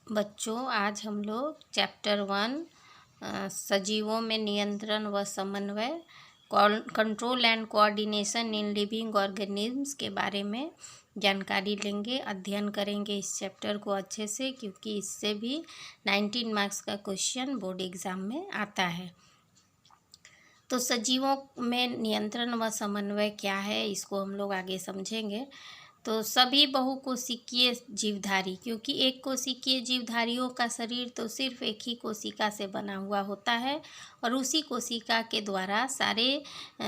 बच्चों, आज हम लोग चैप्टर 1 सजीवों में नियंत्रण व समन्वय, control and coordination in living organisms के बारे में जानकारी लेंगे, अध्ययन करेंगे इस चैप्टर को अच्छे से, क्योंकि इससे भी 19 मार्क्स का क्वेश्चन बोर्ड एग्ज़ाम में आता है। तो सजीवों में नियंत्रण व समन्वय क्या है, इसको हम लोग आगे समझेंगे। तो सभी बहुकोशिकीय जीवधारी, क्योंकि एक कोशिकीय जीवधारियों का शरीर तो सिर्फ एक ही कोशिका से बना हुआ होता है और उसी कोशिका के द्वारा सारे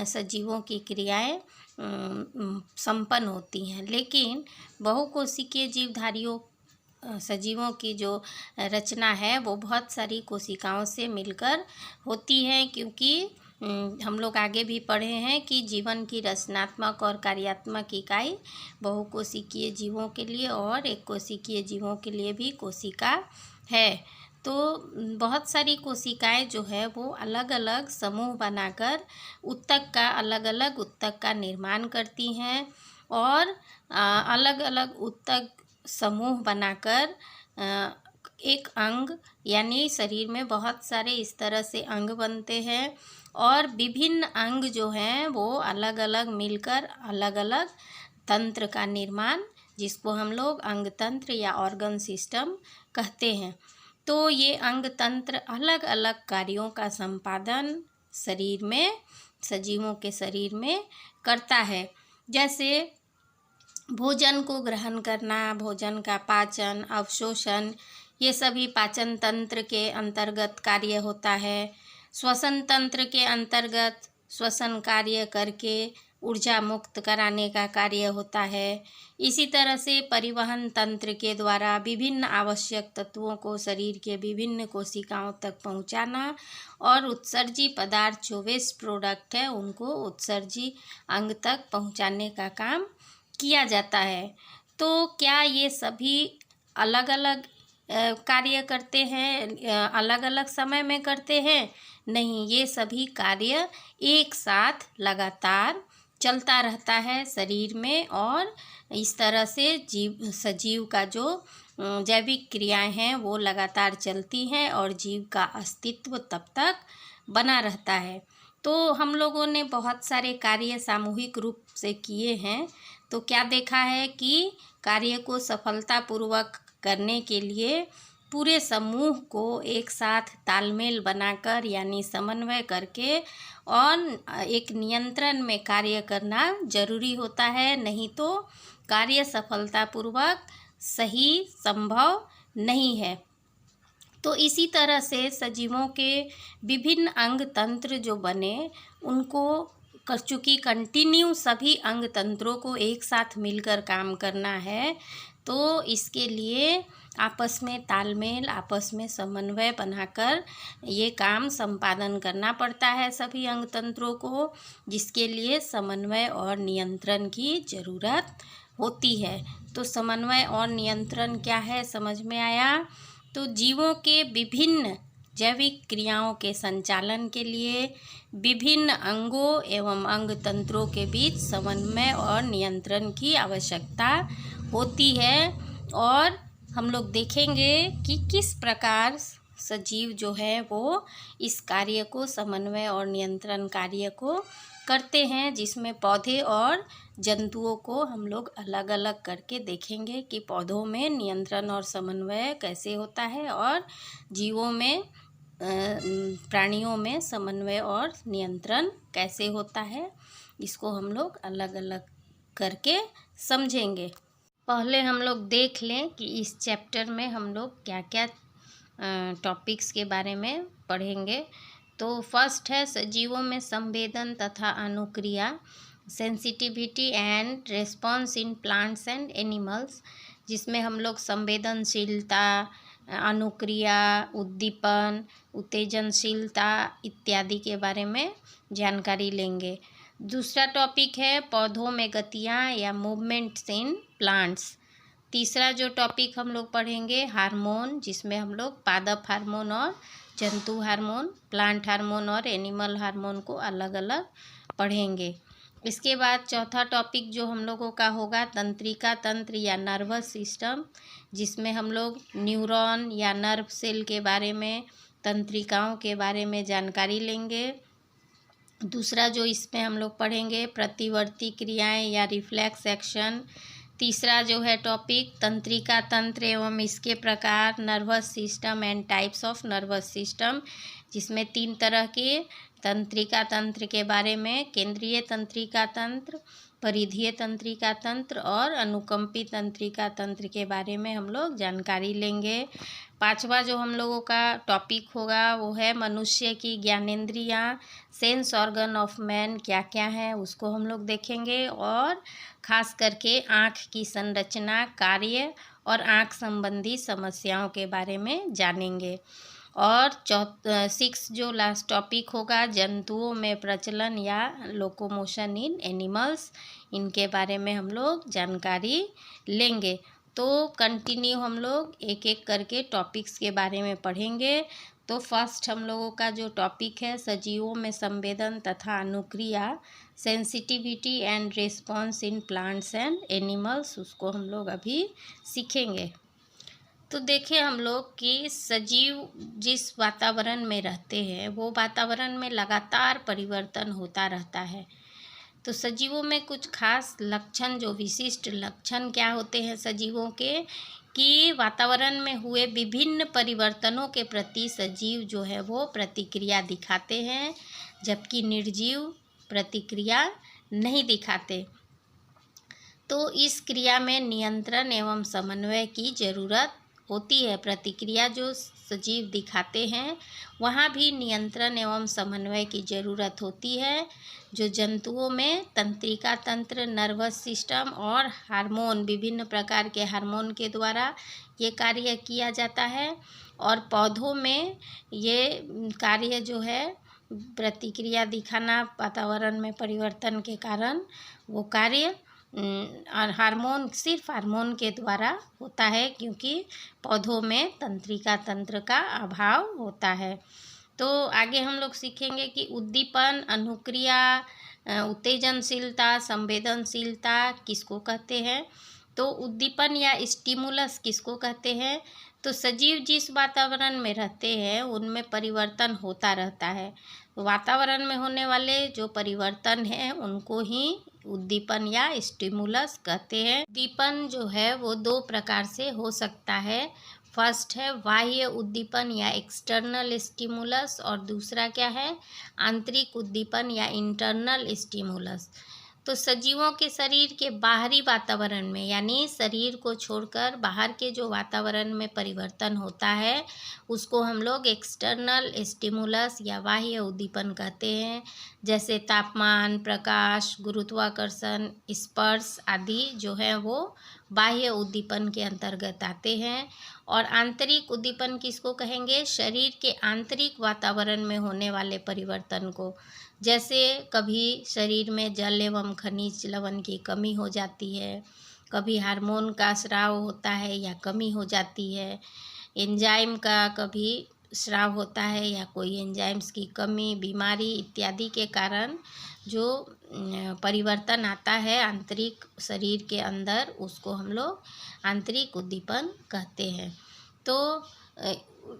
सजीवों की क्रियाएं संपन्न होती हैं। लेकिन बहुकोशिकीय जीवधारियों सजीवों की जो रचना है वो बहुत सारी कोशिकाओं से मिलकर होती है, क्योंकि हम लोग आगे भी पढ़े हैं कि जीवन की रचनात्मक और कार्यात्मक इकाई बहुकोशिकीय जीवों के लिए और एक कोशिकीय जीवों के लिए भी कोशिका है। तो बहुत सारी कोशिकाएं जो है वो अलग अलग समूह बनाकर उत्तक का निर्माण करती हैं और अलग अलग उत्तक समूह बनाकर एक अंग, यानी शरीर में बहुत सारे इस तरह से अंग बनते हैं और विभिन्न अंग जो हैं वो अलग अलग मिलकर अलग अलग तंत्र का निर्माण, जिसको हम लोग अंग तंत्र या ऑर्गन सिस्टम कहते हैं। तो ये अंग तंत्र अलग अलग कार्यों का संपादन शरीर में, सजीवों के शरीर में करता है। जैसे भोजन को ग्रहण करना, भोजन का पाचन, अवशोषण, ये सभी पाचन तंत्र के अंतर्गत कार्य होता है। श्वसन तंत्र के अंतर्गत श्वसन कार्य करके ऊर्जा मुक्त कराने का कार्य होता है। इसी तरह से परिवहन तंत्र के द्वारा विभिन्न आवश्यक तत्वों को शरीर के विभिन्न कोशिकाओं तक पहुंचाना और उत्सर्जी पदार्थ जो वेस्ट प्रोडक्ट है उनको उत्सर्जी अंग तक पहुंचाने का काम किया जाता है। तो क्या ये सभी अलग अलग कार्य करते हैं, अलग अलग समय में करते हैं? नहीं, ये सभी कार्य एक साथ लगातार चलता रहता है शरीर में और इस तरह से सजीव का जो जैविक क्रियाएं हैं वो लगातार चलती हैं और जीव का अस्तित्व तब तक बना रहता है। तो हम लोगों ने बहुत सारे कार्य सामूहिक रूप से किए हैं। तो क्या देखा है कि कार्य को सफलतापूर्वक करने के लिए पूरे समूह को एक साथ तालमेल बनाकर, यानी समन्वय करके और एक नियंत्रण में कार्य करना जरूरी होता है, नहीं तो कार्य सफलतापूर्वक सही संभव नहीं है। तो इसी तरह से सजीवों के विभिन्न अंग तंत्र जो बने उनको चूँकि कंटिन्यू सभी अंग तंत्रों को एक साथ मिलकर काम करना है, तो इसके लिए आपस में तालमेल, आपस में समन्वय बनाकर ये काम संपादन करना पड़ता है सभी अंग तंत्रों को, जिसके लिए समन्वय और नियंत्रण की ज़रूरत होती है। तो समन्वय और नियंत्रण क्या है, समझ में आया? तो जीवों के विभिन्न जैविक क्रियाओं के संचालन के लिए विभिन्न अंगों एवं अंग तंत्रों के बीच समन्वय और नियंत्रण की आवश्यकता होती है। और हम लोग देखेंगे कि किस प्रकार सजीव जो है वो इस कार्य को, समन्वय और नियंत्रण कार्य को करते हैं, जिसमें पौधे और जंतुओं को हम लोग अलग अलग करके देखेंगे कि पौधों में नियंत्रण और समन्वय कैसे होता है और जीवों में, प्राणियों में समन्वय और नियंत्रण कैसे होता है। इसको हम लोग अलग अलग करके समझेंगे। पहले हम लोग देख लें कि इस चैप्टर में हम लोग क्या क्या टॉपिक्स के बारे में पढ़ेंगे। तो फर्स्ट है सजीवों में संवेदन तथा अनुक्रिया, sensitivity and response in plants and animals, जिसमें हम लोग संवेदनशीलता, अनुक्रिया, उद्दीपन, उत्तेजनशीलता इत्यादि के बारे में जानकारी लेंगे। दूसरा टॉपिक है पौधों में गतियाँ या मूवमेंट्स इन प्लांट्स। तीसरा जो टॉपिक हम लोग पढ़ेंगे हार्मोन, जिसमें हम लोग पादप हार्मोन और जंतु हार्मोन, प्लांट हार्मोन और एनिमल हार्मोन को अलग अलग पढ़ेंगे। इसके बाद चौथा टॉपिक जो हम लोगों का होगा तंत्रिका तंत्र या नर्वस सिस्टम, जिसमें हम लोग न्यूरॉन या नर्व सेल के बारे में, तंत्रिकाओं के बारे में जानकारी लेंगे। दूसरा जो इसमें हम लोग पढ़ेंगे प्रतिवर्ती क्रियाएं या रिफ्लेक्स एक्शन। तीसरा जो है टॉपिक तंत्रिका तंत्र एवं इसके प्रकार, nervous system and types of nervous system, जिसमें 3 तरह के तंत्रिका तंत्र के बारे में, केंद्रीय तंत्रिका तंत्र, परिधीय तंत्रिका तंत्र और अनुकंपी तंत्रिका तंत्र के बारे में हम लोग जानकारी लेंगे। पांचवा जो हम लोगों का टॉपिक होगा वो है मनुष्य की ज्ञानेंद्रियाँ, सेंस ऑर्गन ऑफ मैन क्या क्या है उसको हम लोग देखेंगे, और ख़ास करके आँख की संरचना, कार्य और आँख संबंधी समस्याओं के बारे में जानेंगे। और 6 जो लास्ट टॉपिक होगा जंतुओं में प्रचलन या लोकोमोशन इन एनिमल्स, इनके बारे में हम लोग जानकारी लेंगे। तो कंटिन्यू हम लोग एक एक करके टॉपिक्स के बारे में पढ़ेंगे। तो फर्स्ट हम लोगों का जो टॉपिक है सजीवों में संवेदन तथा अनुक्रिया, sensitivity and response in plants and animals, उसको हम लोग अभी सीखेंगे। तो देखें हम लोग कि सजीव जिस वातावरण में रहते हैं वो वातावरण में लगातार परिवर्तन होता रहता है। तो सजीवों में कुछ खास लक्षण, जो विशिष्ट लक्षण क्या होते हैं सजीवों के, कि वातावरण में हुए विभिन्न परिवर्तनों के प्रति सजीव जो है वो प्रतिक्रिया दिखाते हैं, जबकि निर्जीव प्रतिक्रिया नहीं दिखाते। तो इस क्रिया में नियंत्रण एवं समन्वय की जरूरत होती है। प्रतिक्रिया जो सजीव दिखाते हैं वहाँ भी नियंत्रण एवं समन्वय की ज़रूरत होती है। जो जंतुओं में तंत्रिका तंत्र, नर्वस सिस्टम और हार्मोन, विभिन्न प्रकार के हार्मोन के द्वारा ये कार्य किया जाता है, और पौधों में ये कार्य जो है प्रतिक्रिया दिखाना वातावरण में परिवर्तन के कारण, वो कार्य और हार्मोन, सिर्फ हार्मोन के द्वारा होता है, क्योंकि पौधों में तंत्रिका तंत्र का अभाव होता है। तो आगे हम लोग सीखेंगे कि उद्दीपन, अनुक्रिया, उत्तेजनशीलता, संवेदनशीलता किसको कहते हैं। तो उद्दीपन या स्टिमुलस किसको कहते हैं। तो सजीव जिस वातावरण में रहते हैं उनमें परिवर्तन होता रहता है। वातावरण में होने वाले जो परिवर्तन हैं उनको ही उद्दीपन या स्टिमुलस कहते हैं। उद्दीपन जो है वो 2 प्रकार से हो सकता है। फर्स्ट है बाह्य उद्दीपन या एक्सटर्नल स्टिमुलस, और दूसरा क्या है, आंतरिक उद्दीपन या इंटरनल स्टिमुलस। तो सजीवों के शरीर के बाहरी वातावरण में, यानी शरीर को छोड़कर बाहर के जो वातावरण में परिवर्तन होता है उसको हम लोग एक्सटर्नल स्टिमुलस या बाह्य उद्दीपन कहते हैं। जैसे तापमान, प्रकाश, गुरुत्वाकर्षण, स्पर्श आदि जो है वो बाह्य उद्दीपन के अंतर्गत आते हैं। और आंतरिक उद्दीपन किसको कहेंगे, शरीर के आंतरिक वातावरण में होने वाले परिवर्तन को। जैसे कभी शरीर में जल एवं खनिज लवण की कमी हो जाती है, कभी हार्मोन का स्राव होता है या कमी हो जाती है, एंजाइम का कभी स्राव होता है या कोई एंजाइम्स की कमी, बीमारी इत्यादि के कारण जो परिवर्तन आता है आंतरिक शरीर के अंदर, उसको हम लोग आंतरिक उद्दीपन कहते हैं। तो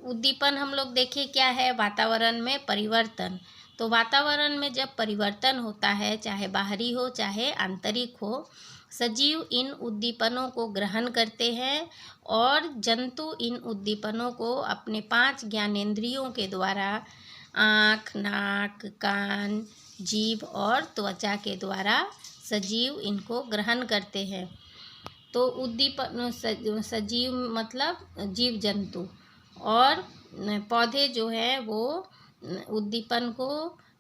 उद्दीपन हम लोग देखिए क्या है, वातावरण में परिवर्तन। तो वातावरण में जब परिवर्तन होता है, चाहे बाहरी हो चाहे आंतरिक हो, सजीव इन उद्दीपनों को ग्रहण करते हैं, और जंतु इन उद्दीपनों को अपने 5 ज्ञानेंद्रियों के द्वारा, आँख, नाक, कान, जीभ और त्वचा के द्वारा सजीव इनको ग्रहण करते हैं। तो उद्दीपन सजीव मतलब जीव जंतु, और पौधे जो है वो उद्दीपन को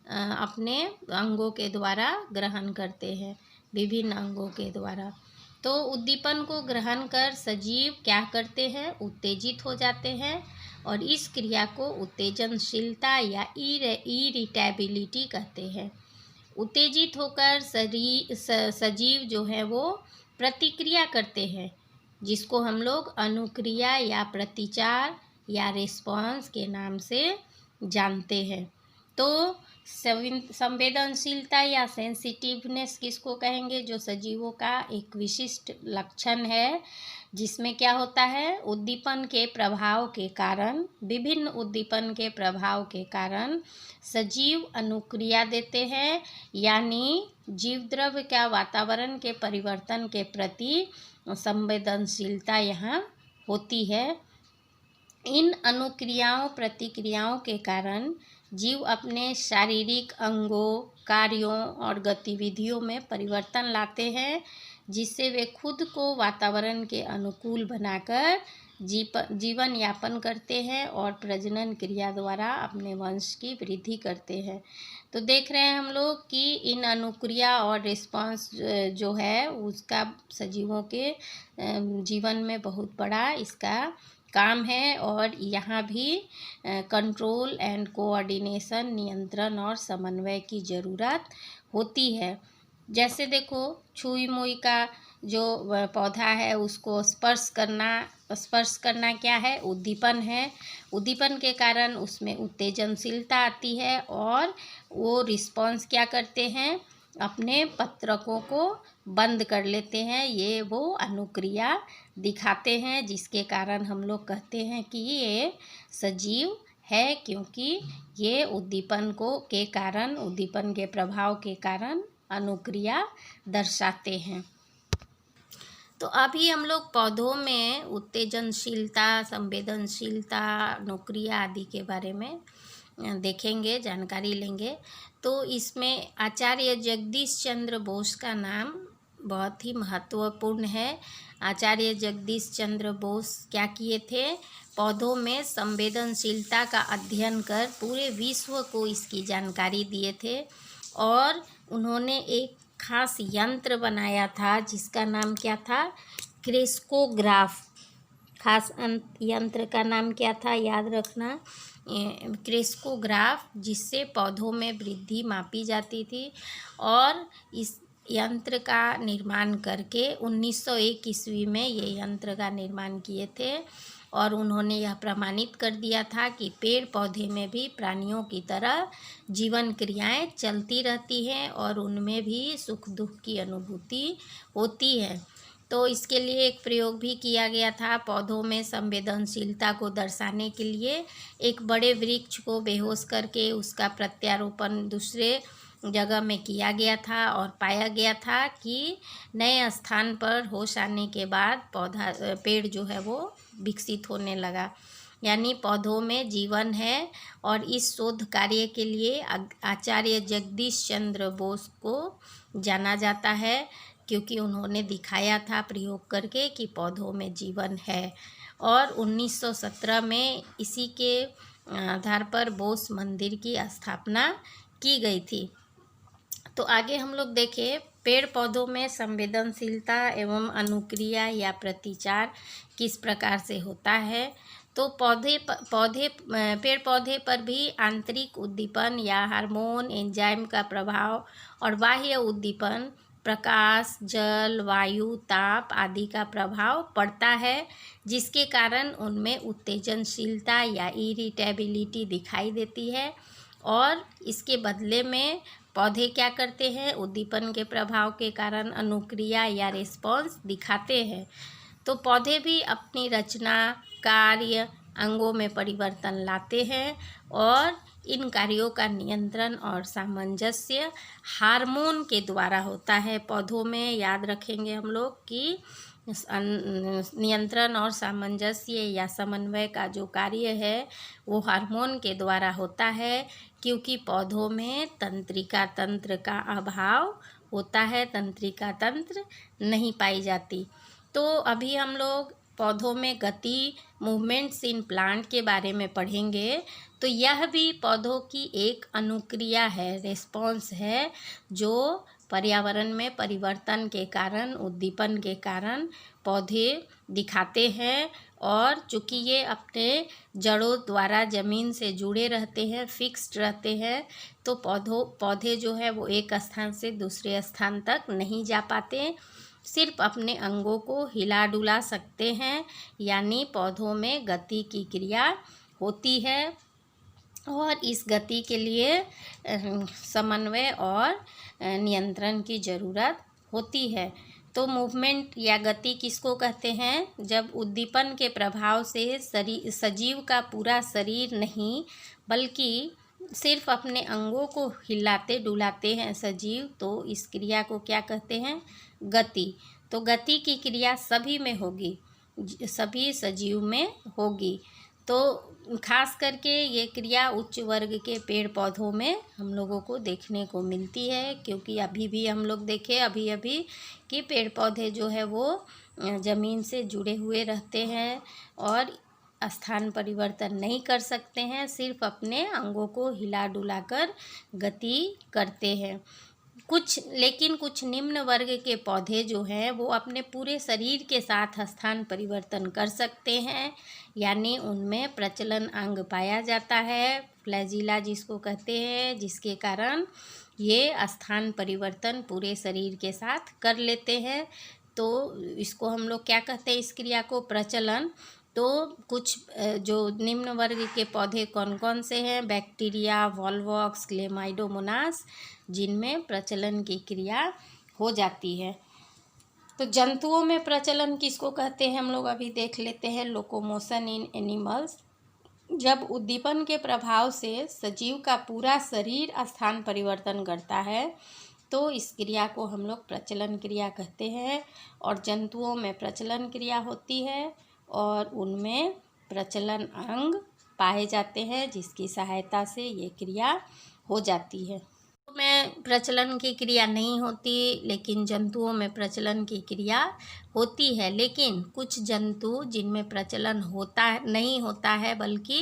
अपने अंगों के द्वारा ग्रहण करते हैं, विभिन्न अंगों के द्वारा। तो उद्दीपन को ग्रहण कर सजीव क्या करते हैं, उत्तेजित हो जाते हैं, और इस क्रिया को उत्तेजनशीलता या इरिटेबिलिटी कहते हैं। उत्तेजित होकर सजीव जो है वो प्रतिक्रिया करते हैं, जिसको हम लोग अनुक्रिया या प्रतिचार या रिस्पॉन्स के नाम से जानते हैं। तो संवेदनशीलता या सेंसिटिवनेस किसको कहेंगे? जो सजीवों का एक विशिष्ट लक्षण है, जिसमें क्या होता है, उद्दीपन के प्रभाव के कारण, विभिन्न उद्दीपन के प्रभाव के कारण सजीव अनुक्रिया देते हैं, यानी जीवद्रव्य का वातावरण के परिवर्तन के प्रति संवेदनशीलता यहाँ होती है। इन अनुक्रियाओं प्रतिक्रियाओं के कारण जीव अपने शारीरिक अंगों, कार्यों और गतिविधियों में परिवर्तन लाते हैं, जिससे वे खुद को वातावरण के अनुकूल बनाकर जीवन यापन करते हैं और प्रजनन क्रिया द्वारा अपने वंश की वृद्धि करते हैं। तो देख रहे हैं हम लोग कि इन अनुक्रिया और रिस्पांस जो है उसका सजीवों के जीवन में बहुत बड़ा इसका काम है, और यहाँ भी कंट्रोल एंड कोऑर्डिनेशन, नियंत्रण और समन्वय की ज़रूरत होती है। जैसे देखो, छुई मुई का जो पौधा है उसको स्पर्श करना क्या है? उद्दीपन है। उद्दीपन के कारण उसमें उत्तेजनशीलता आती है और वो रिस्पॉन्स क्या करते हैं? अपने पत्रकों को बंद कर लेते हैं, ये वो अनुक्रिया दिखाते हैं, जिसके कारण हम लोग कहते हैं कि ये सजीव है, क्योंकि ये उद्दीपन के कारण, उद्दीपन के प्रभाव के कारण अनुक्रिया दर्शाते हैं। तो अभी हम लोग पौधों में उत्तेजनशीलता, संवेदनशीलता, अनुक्रिया आदि के बारे में देखेंगे, जानकारी लेंगे। तो इसमें आचार्य जगदीश चंद्र बोस का नाम बहुत ही महत्वपूर्ण है। आचार्य जगदीश चंद्र बोस क्या किए थे? पौधों में संवेदनशीलता का अध्ययन कर पूरे विश्व को इसकी जानकारी दिए थे, और उन्होंने एक खास यंत्र बनाया था जिसका नाम क्या था? क्रेस्कोग्राफ। खास यंत्र का नाम क्या था? याद रखना, क्रेस्कोग्राफ, जिससे पौधों में वृद्धि मापी जाती थी। और इस यंत्र का निर्माण करके 1901 ईस्वी में ये यंत्र का निर्माण किए थे, और उन्होंने यह प्रमाणित कर दिया था कि पेड़ पौधे में भी प्राणियों की तरह जीवन क्रियाएं चलती रहती हैं और उनमें भी सुख दुख की अनुभूति होती है। तो इसके लिए एक प्रयोग भी किया गया था। पौधों में संवेदनशीलता को दर्शाने के लिए एक बड़े वृक्ष को बेहोश करके उसका प्रत्यारोपण दूसरे जगह में किया गया था, और पाया गया था कि नए स्थान पर होश आने के बाद पेड़ जो है वो विकसित होने लगा, यानी पौधों में जीवन है। और इस शोध कार्य के लिए आचार्य जगदीश चंद्र बोस को जाना जाता है, क्योंकि उन्होंने दिखाया था प्रयोग करके कि पौधों में जीवन है। और 1917 में इसी के आधार पर बोस मंदिर की स्थापना की गई थी। तो आगे हम लोग देखें, पेड़ पौधों में संवेदनशीलता एवं अनुक्रिया या प्रतिचार किस प्रकार से होता है। तो पेड़ पौधे पर भी आंतरिक उद्दीपन या हार्मोन, एंजाइम का प्रभाव और बाह्य उद्दीपन, प्रकाश, जल, वायु, ताप आदि का प्रभाव पड़ता है, जिसके कारण उनमें उत्तेजनशीलता या इरिटेबिलिटी दिखाई देती है। और इसके बदले में पौधे क्या करते हैं? उद्दीपन के प्रभाव के कारण अनुक्रिया या रिस्पॉन्स दिखाते हैं। तो पौधे भी अपनी रचना, कार्य, अंगों में परिवर्तन लाते हैं, और इन कार्यों का नियंत्रण और सामंजस्य हार्मोन के द्वारा होता है। पौधों में याद रखेंगे हम लोग कि नियंत्रण और सामंजस्य या समन्वय का जो कार्य है वो हार्मोन के द्वारा होता है, क्योंकि पौधों में तंत्रिका तंत्र का अभाव होता है, तंत्रिका तंत्र नहीं पाई जाती। तो अभी हम लोग पौधों में गति, मूवमेंट्स इन प्लांट के बारे में पढ़ेंगे। तो यह भी पौधों की एक अनुक्रिया है, रिस्पॉन्स है, जो पर्यावरण में परिवर्तन के कारण, उद्दीपन के कारण पौधे दिखाते हैं। और चूँकि ये अपने जड़ों द्वारा ज़मीन से जुड़े रहते हैं, फिक्स्ड रहते हैं, तो पौधे जो है वो एक स्थान से दूसरे स्थान तक नहीं जा पाते, सिर्फ अपने अंगों को हिला डुला सकते हैं, यानी पौधों में गति की क्रिया होती है। और इस गति के लिए समन्वय और नियंत्रण की ज़रूरत होती है। तो मूवमेंट या गति किसको कहते हैं? जब उद्दीपन के प्रभाव से सजीव का पूरा शरीर नहीं बल्कि सिर्फ अपने अंगों को हिलाते डुलाते हैं सजीव, तो इस क्रिया को क्या कहते हैं? गति। तो गति की क्रिया सभी में होगी, सभी सजीव में होगी। तो खास करके ये क्रिया उच्च वर्ग के पेड़ पौधों में हम लोगों को देखने को मिलती है, क्योंकि अभी भी हम लोग देखें अभी अभी कि पेड़ पौधे जो है वो ज़मीन से जुड़े हुए रहते हैं और स्थान परिवर्तन नहीं कर सकते हैं, सिर्फ अपने अंगों को हिला डुला कर गति करते हैं। लेकिन कुछ निम्न वर्ग के पौधे जो हैं वो अपने पूरे शरीर के साथ स्थान परिवर्तन कर सकते हैं, यानी उनमें प्रचलन अंग पाया जाता है, फ्लैजिला जिसको कहते हैं, जिसके कारण ये स्थान परिवर्तन पूरे शरीर के साथ कर लेते हैं। तो इसको हम लोग क्या कहते हैं? इस क्रिया को प्रचलन। तो कुछ जो निम्न वर्ग के पौधे कौन कौन से हैं? बैक्टीरिया, वॉल्वॉक्स, क्लेमाइडोमोनास, जिनमें प्रचलन की क्रिया हो जाती है। तो जंतुओं में प्रचलन किसको कहते हैं? हम लोग अभी देख लेते हैं। लोकोमोशन इन एनिमल्स। जब उद्दीपन के प्रभाव से सजीव का पूरा शरीर स्थान परिवर्तन करता है तो इस क्रिया को हम लोग प्रचलन क्रिया कहते हैं। और जंतुओं में प्रचलन क्रिया होती है और उनमें प्रचलन अंग पाए जाते हैं, जिसकी सहायता से ये क्रिया हो जाती है। में प्रचलन की क्रिया नहीं होती, लेकिन जंतुओं में प्रचलन की क्रिया होती है। लेकिन कुछ जंतु जिनमें प्रचलन नहीं होता है, बल्कि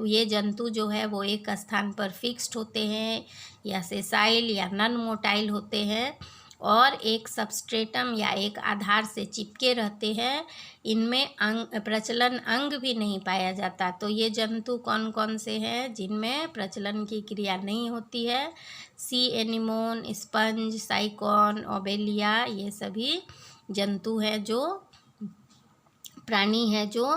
ये जंतु जो है वो एक स्थान पर फिक्स्ड होते हैं, या सेसाइल या नॉन मोटाइल होते हैं और एक सबस्ट्रेटम या एक आधार से चिपके रहते हैं। इनमें प्रचलन अंग भी नहीं पाया जाता। तो ये जंतु कौन कौन से हैं जिनमें प्रचलन की क्रिया नहीं होती है? सी एनिमोन, स्पंज, साइकॉन, ओबेलिया, ये सभी जंतु हैं, जो प्राणी हैं जो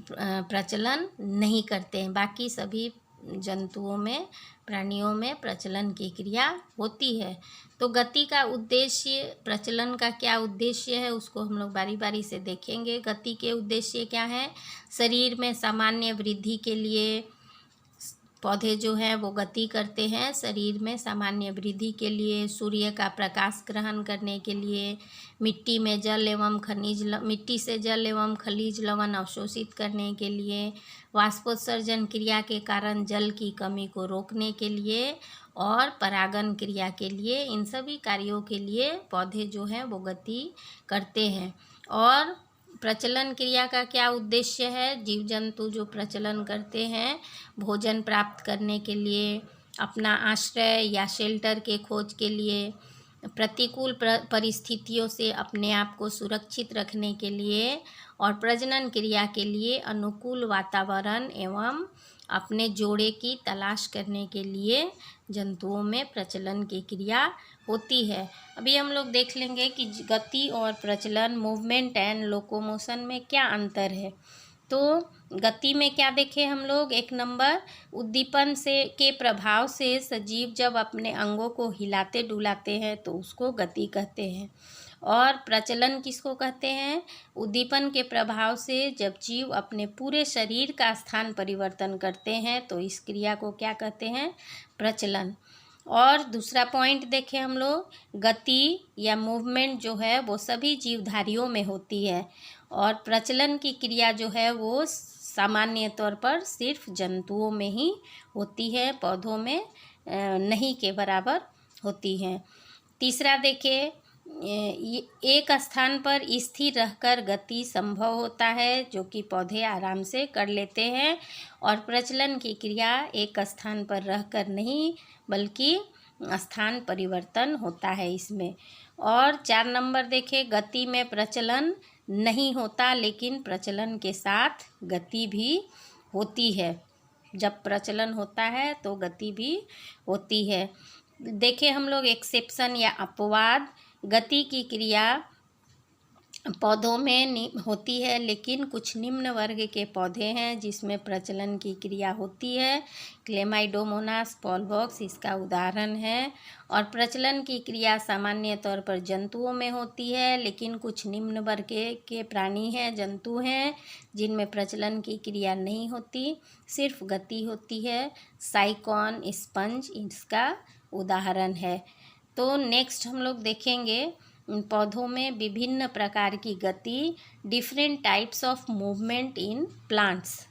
प्रचलन नहीं करते हैं। बाकी सभी जंतुओं में, प्राणियों में प्रचलन की क्रिया होती है। तो गति का उद्देश्य, प्रचलन का क्या उद्देश्य है, उसको हम लोग बारी बारी से देखेंगे। गति के उद्देश्य क्या है? शरीर में सामान्य वृद्धि के लिए पौधे जो हैं वो गति करते हैं, शरीर में सामान्य वृद्धि के लिए, सूर्य का प्रकाश ग्रहण करने के लिए, मिट्टी से जल एवं खनिज लवण अवशोषित करने के लिए, वाष्पोत्सर्जन क्रिया के कारण जल की कमी को रोकने के लिए और परागण क्रिया के लिए, इन सभी कार्यों के लिए पौधे जो हैं वो गति करते हैं। और प्रचलन क्रिया का क्या उद्देश्य है? जीव जंतु जो प्रचलन करते हैं भोजन प्राप्त करने के लिए, अपना आश्रय या शेल्टर के खोज के लिए, प्रतिकूल परिस्थितियों से अपने आप को सुरक्षित रखने के लिए और प्रजनन क्रिया के लिए अनुकूल वातावरण एवं अपने जोड़े की तलाश करने के लिए जंतुओं में प्रचलन की क्रिया होती है। अभी हम लोग देख लेंगे कि गति और प्रचलन, मूवमेंट एंड लोकोमोशन में क्या अंतर है। तो गति में क्या देखें हम लोग? एक नंबर, उद्दीपन के प्रभाव से सजीव जब अपने अंगों को हिलाते डुलाते हैं तो उसको गति कहते हैं। और प्रचलन किसको कहते हैं? उद्दीपन के प्रभाव से जब जीव अपने पूरे शरीर का स्थान परिवर्तन करते हैं तो इस क्रिया को क्या कहते हैं? प्रचलन। और दूसरा पॉइंट देखें हम लोग, गति या मूवमेंट जो है वो सभी जीवधारियों में होती है और प्रचलन की क्रिया जो है वो सामान्य तौर पर सिर्फ जंतुओं में ही होती है, पौधों में नहीं के बराबर होती है। तीसरा देखिए, एक स्थान पर स्थिर रहकर गति संभव होता है, जो कि पौधे आराम से कर लेते हैं, और प्रचलन की क्रिया एक स्थान पर रहकर नहीं बल्कि स्थान परिवर्तन होता है इसमें। और 4 नंबर देखें, गति में प्रचलन नहीं होता लेकिन प्रचलन के साथ गति भी होती है। जब प्रचलन होता है तो गति भी होती है। देखें हम लोग एक्सेप्शन या अपवाद, गति की क्रिया पौधों में होती है, लेकिन कुछ निम्न वर्ग के पौधे हैं जिसमें प्रचलन की क्रिया होती है। क्लेमाइडोमोनास पॉलवॉक्स इसका उदाहरण है। और प्रचलन की क्रिया सामान्य तौर पर जंतुओं में होती है, लेकिन कुछ निम्न वर्ग के प्राणी हैं, जंतु हैं, जिनमें प्रचलन की क्रिया नहीं होती, सिर्फ गति होती है। साइकॉन स्पंज इसका उदाहरण है। तो नेक्स्ट हम लोग देखेंगे पौधों में विभिन्न प्रकार की गति, different types of movement in plants.